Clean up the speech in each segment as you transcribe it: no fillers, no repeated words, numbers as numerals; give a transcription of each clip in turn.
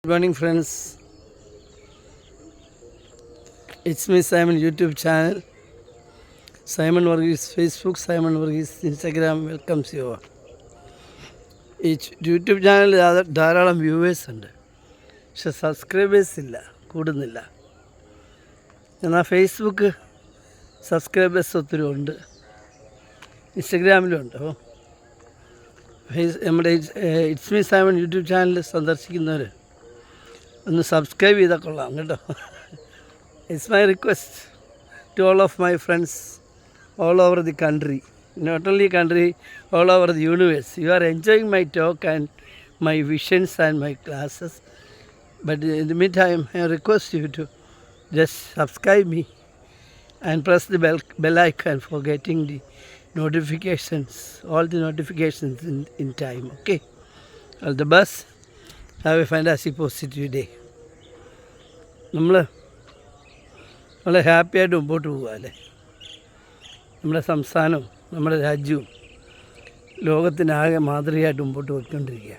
Good morning, friends. It's me, Simon, YouTube channel. Simon Varghese Facebook, Simon Varghese Instagram welcomes you all. ഈ YouTube channel ധാരാളം viewers ഉണ്ട്, പക്ഷെ subscribers ഇല്ല, കൂടുന്നില്ല. എന്നാൽ Facebook subscribers ഒത്തിരി ഉണ്ട്, ഇൻസ്റ്റഗ്രാമിലും ഉണ്ട്. അപ്പോൾ നമ്മുടെ it's me Simon YouTube channel സന്ദർശിക്കുന്നവർ ഒന്ന് സബ്സ്ക്രൈബ് ചെയ്താൽ കൊള്ളാം കേട്ടോ. It's my request to all of my friends all over the country, not only country, all over the universe. You are enjoying my talk and my visions and my classes, but in the meantime I request you to just subscribe me and press the bell icon for getting the notifications, all the notifications in time. Okay, all the best. Have a fantastic positive day. നമ്മൾ വളരെ ഹാപ്പിയായിട്ട് മുമ്പോട്ട് പോകുക അല്ലേ. നമ്മുടെ സംസ്ഥാനവും നമ്മുടെ രാജ്യവും ലോകത്തിനാകെ മാതൃകയായിട്ട് മുമ്പോട്ട് പോയിക്കൊണ്ടിരിക്കുക.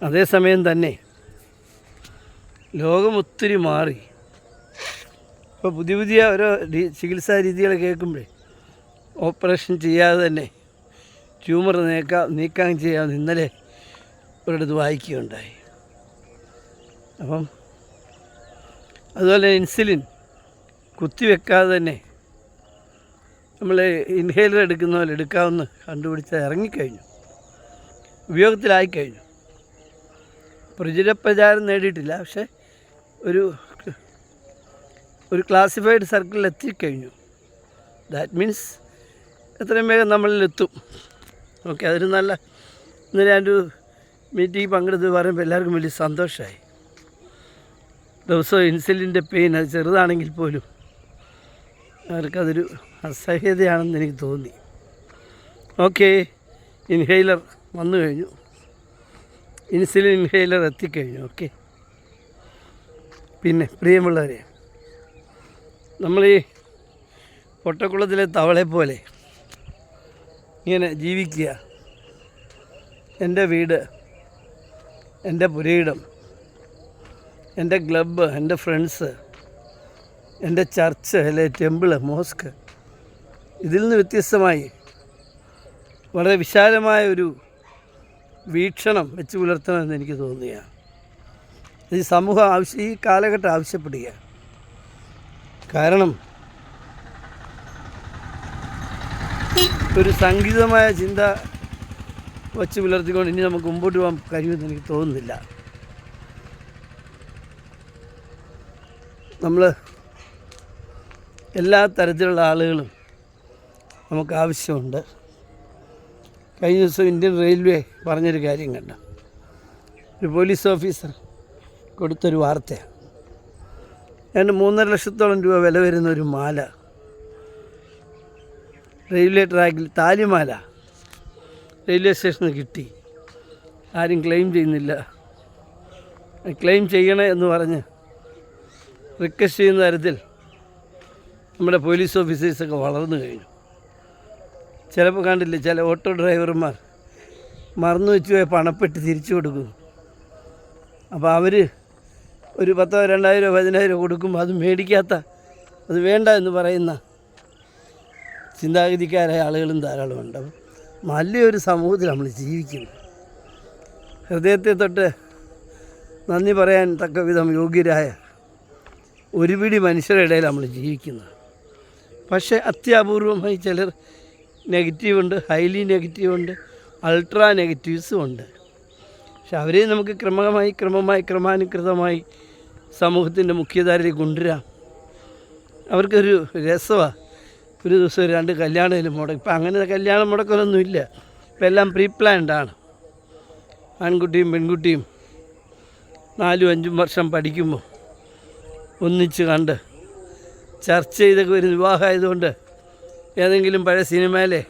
അതേസമയം തന്നെ ലോകം ഒത്തിരി മാറി. ഇപ്പോൾ പുതിയ പുതിയ ഓരോ ചികിത്സാ രീതികൾ കേൾക്കുമ്പോഴേ ഓപ്പറേഷൻ ചെയ്യാതെ തന്നെ ട്യൂമർ നീക്കം ചെയ്യാമെന്ന് ഇന്നലെ ഒരിടത്ത് വായിക്കുകയുണ്ടായി. അപ്പം അതുപോലെ ഇൻസുലിൻ കുത്തിവെക്കാതെ തന്നെ നമ്മൾ ഇൻഹേലർ എടുക്കുന്ന പോലെ എടുക്കാമെന്ന് കണ്ടുപിടിച്ച് ഇറങ്ങിക്കഴിഞ്ഞു, ഉപയോഗത്തിലായിക്കഴിഞ്ഞു. പ്രചാരം നേടിയിട്ടില്ല, പക്ഷേ ഒരു ക്ലാസിഫൈഡ് സർക്കിളിൽ എത്തിക്കഴിഞ്ഞു. ദാറ്റ് മീൻസ് എത്രയും വേഗം നമ്മളിലെത്തും. ഓക്കെ, അതൊരു നല്ല ഇന്നലെ ഞാനൊരു മീറ്റിംഗ് പങ്കെടുത്ത് പറയുമ്പോൾ എല്ലാവർക്കും വലിയ സന്തോഷമായി. ദിവസവും ഇൻസുലിൻ്റെ പെയിൻ അത് ചെറുതാണെങ്കിൽ പോലും അവർക്കതൊരു അസഹ്യതയാണെന്ന് എനിക്ക് തോന്നി. ഓക്കെ, ഇൻഹെയിലർ വന്നു കഴിഞ്ഞു, ഇൻസുലിൻ ഇൻഹെയിലർ എത്തിക്കഴിഞ്ഞു. ഓക്കെ, പിന്നെ പ്രിയമുള്ളവരെ, നമ്മൾ ഈ പൊട്ടക്കുളത്തിലെ തവളെ പോലെ ഇങ്ങനെ ജീവിക്കുക. എൻ്റെ വീട്, എൻ്റെ പുരയിടം, എൻ്റെ ക്ലബ്ബ്, എൻ്റെ ഫ്രണ്ട്സ്, എൻ്റെ ചർച്ച് അല്ലെ ടെമ്പിള്, മോസ്ക്, ഇതിൽ നിന്ന് വ്യത്യസ്തമായി വളരെ വിശാലമായ ഒരു വീക്ഷണം വെച്ച് പുലർത്തണമെന്ന് എനിക്ക് തോന്നുകയാണ്. ഈ സമൂഹം ഈ കാലഘട്ടം ആവശ്യപ്പെടുക. കാരണം ഒരു സംഗീതമായ ചിന്ത വച്ച് പുലർത്തിക്കൊണ്ട് ഇനി നമുക്ക് മുമ്പോട്ട് പോകാൻ കഴിയുമെന്ന് എനിക്ക് തോന്നുന്നില്ല. നമ്മൾ എല്ലാ തരത്തിലുള്ള ആളുകളും നമുക്ക് ആവശ്യമുണ്ട്. കഴിഞ്ഞ ദിവസം ഇന്ത്യൻ റെയിൽവേ പറഞ്ഞൊരു കാര്യം കണ്ട, ഒരു പോലീസ് ഓഫീസർ കൊടുത്തൊരു വാർത്തയാണ്. അതിന് 3.5 ലക്ഷത്തോളം രൂപ വില വരുന്ന ഒരു മാല റെയിൽവേ ട്രാക്കിൽ, താലിമാല റെയിൽവേ സ്റ്റേഷനിൽ കിട്ടി. ആരും ക്ലെയിം ചെയ്യുന്നില്ല. ക്ലെയിം ചെയ്യണേ എന്ന് പറഞ്ഞ് റിക്വസ്റ്റ് ചെയ്യുന്ന തരത്തിൽ നമ്മുടെ പോലീസ് ഓഫീസേഴ്സൊക്കെ വളർന്നു കഴിഞ്ഞു. ചിലപ്പോൾ കണ്ടില്ലേ, ചില ഓട്ടോ ഡ്രൈവർമാർ മറന്നു വെച്ച് പോയ പണപ്പെട്ടി തിരിച്ചു കൊടുക്കുന്നു. അപ്പോൾ അവർ ഒരു 10,000 2,000 10,000 കൊടുക്കുമ്പോൾ അത് മേടിക്കാത്ത, അത് വേണ്ട എന്ന് പറയുന്ന ചിന്താഗതിക്കാരായ ആളുകളും ധാരാളമുണ്ട്. അപ്പം നല്ലൊരു സമൂഹത്തിൽ നമ്മൾ ജീവിക്കുന്നു. ഹൃദയത്തെ തൊട്ട് നന്ദി പറയാൻ തക്ക വിധം യോഗ്യരായ ഒരു പിടി മനുഷ്യരുടെ ഇടയിൽ നമ്മൾ ജീവിക്കുന്നത്. പക്ഷേ അത്യപൂർവമായി ചിലർ നെഗറ്റീവുണ്ട്, ഹൈലി നെഗറ്റീവുണ്ട്, അൾട്രാ നെഗറ്റീവ്സും ഉണ്ട്. പക്ഷെ അവരെ നമുക്ക് ക്രമാനുകൃതമായി സമൂഹത്തിൻ്റെ മുഖ്യധാരയിൽ കൊണ്ടുവരാം. അവർക്കൊരു രസമാണ്. ഒരു ദിവസം 2 കല്യാണം മുടക്കും. ഇപ്പം അങ്ങനെ കല്യാണം മുടക്കലൊന്നുമില്ല. ഇപ്പം എല്ലാം പ്രീ പ്ലാൻഡാണ്. ആൺകുട്ടിയും പെൺകുട്ടിയും 4-5 വർഷം പഠിക്കുമ്പോൾ ഒന്നിച്ച് കണ്ട് ചർച്ച ചെയ്തൊക്കെ ഒരു വിവാഹമായതുകൊണ്ട് ഏതെങ്കിലും പഴയ സിനിമയിലെ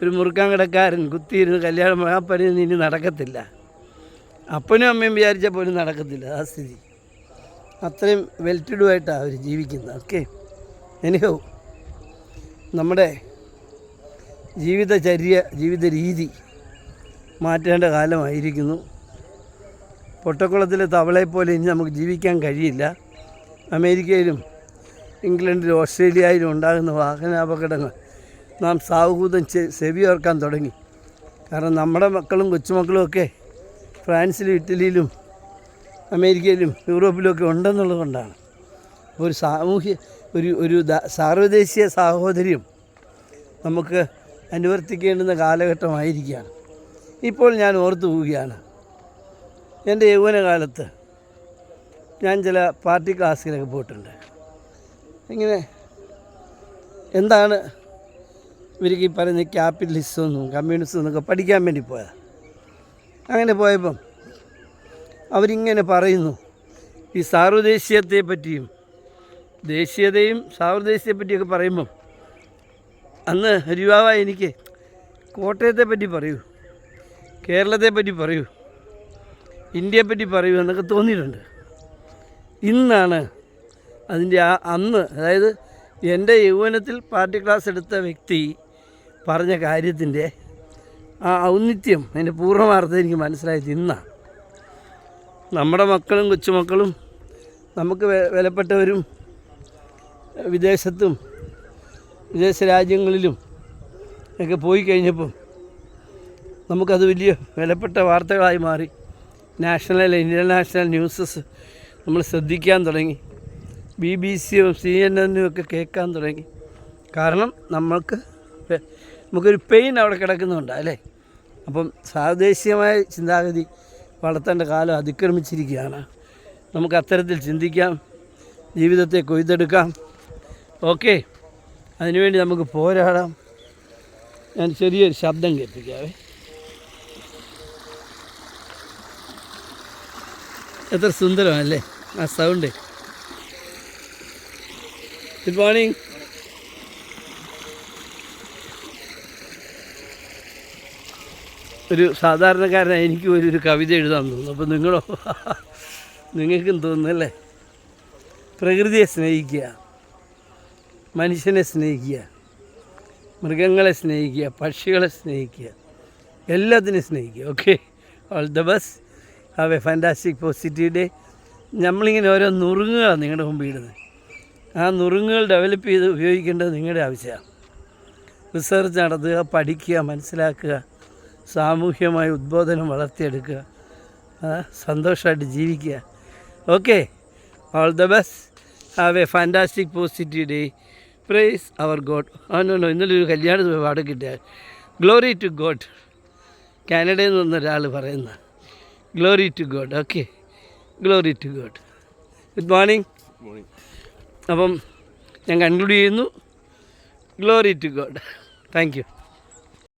ഒരു മുറുക്കാൻ കിടക്കാരൻ കുത്തിയിരുന്ന് കല്യാണം ആ പണിയൊന്നും ഇനി നടക്കത്തില്ല. അപ്പനും അമ്മയും വിചാരിച്ചാൽ പോലും നടക്കത്തില്ല ആ സ്ഥിതി. അത്രയും വെൽറ്റിഡുമായിട്ടാണ് അവർ ജീവിക്കുന്നത്. ഓക്കെ, എനിഹോ നമ്മുടെ ജീവിത രീതി മാറ്റേണ്ട കാലമായിരിക്കുന്നു. പൊട്ടക്കുളത്തിലെ തവളയെപ്പോലെ ഇനി നമുക്ക് ജീവിക്കാൻ കഴിയില്ല. അമേരിക്കയിലും ഇംഗ്ലണ്ടിലും ഓസ്ട്രേലിയയിലും ഉണ്ടാകുന്ന വാഹനാപകടങ്ങൾ നാം സാവകൂതം ചെവിയോർക്കാൻ തുടങ്ങി. കാരണം നമ്മുടെ മക്കളും കൊച്ചുമക്കളും ഒക്കെ ഫ്രാൻസിലും ഇറ്റലിയിലും അമേരിക്കയിലും യൂറോപ്പിലുമൊക്കെ ഉണ്ടെന്നുള്ളത് കൊണ്ടാണ്. ഒരു സാർവദേശീയ സാഹോദര്യം നമുക്ക് അനുവർത്തിക്കേണ്ടുന്ന കാലഘട്ടമായിരിക്കുകയാണ്. ഇപ്പോൾ ഞാൻ ഓർത്തു പോവുകയാണ്, എൻ്റെ യൗവനകാലത്ത് ഞാൻ ചില പാർട്ടി ക്ലാസ്സിലൊക്കെ പോയിട്ടുണ്ട്. ഇങ്ങനെ എന്താണ് ഇവർക്ക് ഈ പറയുന്ന ക്യാപിറ്റലിസം എന്നും കമ്മ്യൂണിസം എന്നൊക്കെ പഠിക്കാൻ വേണ്ടി പോയതാണ്. അങ്ങനെ പോയപ്പം അവരിങ്ങനെ പറയുന്നു, ഈ സാർവദേശീയത്തെ പറ്റിയും ദേശീയതയും സാർവദേശീയത്തെ പറ്റിയൊക്കെ പറയുമ്പം അന്ന് ഒരു യുവാവായി എനിക്ക് കോട്ടയത്തെ പറ്റി പറയൂ, കേരളത്തെ പറ്റി പറയൂ, ഇന്ത്യയെ പറ്റി പറയൂ എന്നൊക്കെ തോന്നിയിട്ടുണ്ട്. ഇന്നാണ് അതിൻ്റെ അന്ന്, അതായത് എൻ്റെ യൗവനത്തിൽ പാർട്ടി ക്ലാസ് എടുത്ത വ്യക്തി പറഞ്ഞ കാര്യത്തിൻ്റെ ആ ഔന്നിത്യം, അതിൻ്റെ പൂർണ്ണമാർത്ഥം എനിക്ക് മനസ്സിലായത് ഇന്നാണ്. നമ്മുടെ മക്കളും കൊച്ചുമക്കളും നമുക്ക് വിലപ്പെട്ടവരും വിദേശത്തും വിദേശ രാജ്യങ്ങളിലും ഒക്കെ പോയി കഴിഞ്ഞപ്പം നമുക്കത് വലിയ വിലപ്പെട്ട വാർത്തകളായി മാറി. നാഷണൽ ഇൻ്റർനാഷണൽ ന്യൂസസ് നമ്മൾ ശ്രദ്ധിക്കാൻ തുടങ്ങി. BBC-യും CNN-ഉം ഒക്കെ കേൾക്കാൻ തുടങ്ങി. കാരണം നമുക്കൊരു പെയിൻ അവിടെ കിടക്കുന്നുണ്ട് അല്ലേ. അപ്പം സാദേശീയമായ ചിന്താഗതി വളർത്തേണ്ട കാലം അതിക്രമിച്ചിരിക്കുകയാണ്. നമുക്ക് അത്തരത്തിൽ ചിന്തിക്കാം, ജീവിതത്തെ കൊയ്തെടുക്കാം. ഓക്കെ, അതിനുവേണ്ടി നമുക്ക് പോരാടാം. ഞാൻ ചെറിയൊരു ശബ്ദം കേൾപ്പിക്കാവേ. എത്ര സുന്ദരമല്ലേ ആ സൗണ്ട്. Good morning. ഒരു സാധാരണക്കാരനായി എനിക്ക് ഒരു കവിത എഴുതാൻ തോന്നുന്നു. അപ്പോൾ നിങ്ങൾക്കും തോന്നുന്നല്ലേ? പ്രകൃതിയെ സ്നേഹിക്കുക, മനുഷ്യനെ സ്നേഹിക്കുക, മൃഗങ്ങളെ സ്നേഹിക്കുക, പക്ഷികളെ സ്നേഹിക്കുക, എല്ലാത്തിനെയും സ്നേഹിക്കുക. Okay, all the best. Have a fantastic positive day. നമ്മളിങ്ങനെ ഓരോ നുറുങ്ങുകളാണ് നിങ്ങളുടെ മുമ്പിൽ ഇടുന്നത്. ആ നുറുങ്ങുകൾ ഡെവലപ്പ് ചെയ്ത് ഉപയോഗിക്കേണ്ടത് നിങ്ങളുടെ ആവശ്യമാണ്. റിസർച്ച് നടത്തുക, പഠിക്കുക, മനസ്സിലാക്കുക, സാമൂഹ്യമായ ഉദ്ബോധനം വളർത്തിയെടുക്കുക, സന്തോഷമായിട്ട് ജീവിക്കുക. Okay, all the best. Have a fantastic positive day. Praise our God. ഇന്നലെ ഒരു കല്യാണത്തിന് പാട് കിട്ടിയ ഗ്ലോറി ടു ഗോഡ്. കാനഡയിൽ നിന്ന് ഒരാൾ പറയുന്ന glory to God. Okay, glory to God. Good morning. അപ്പം ഞാൻ കൺക്ലൂഡ് ചെയ്യുന്നു. Glory to God. Thank U.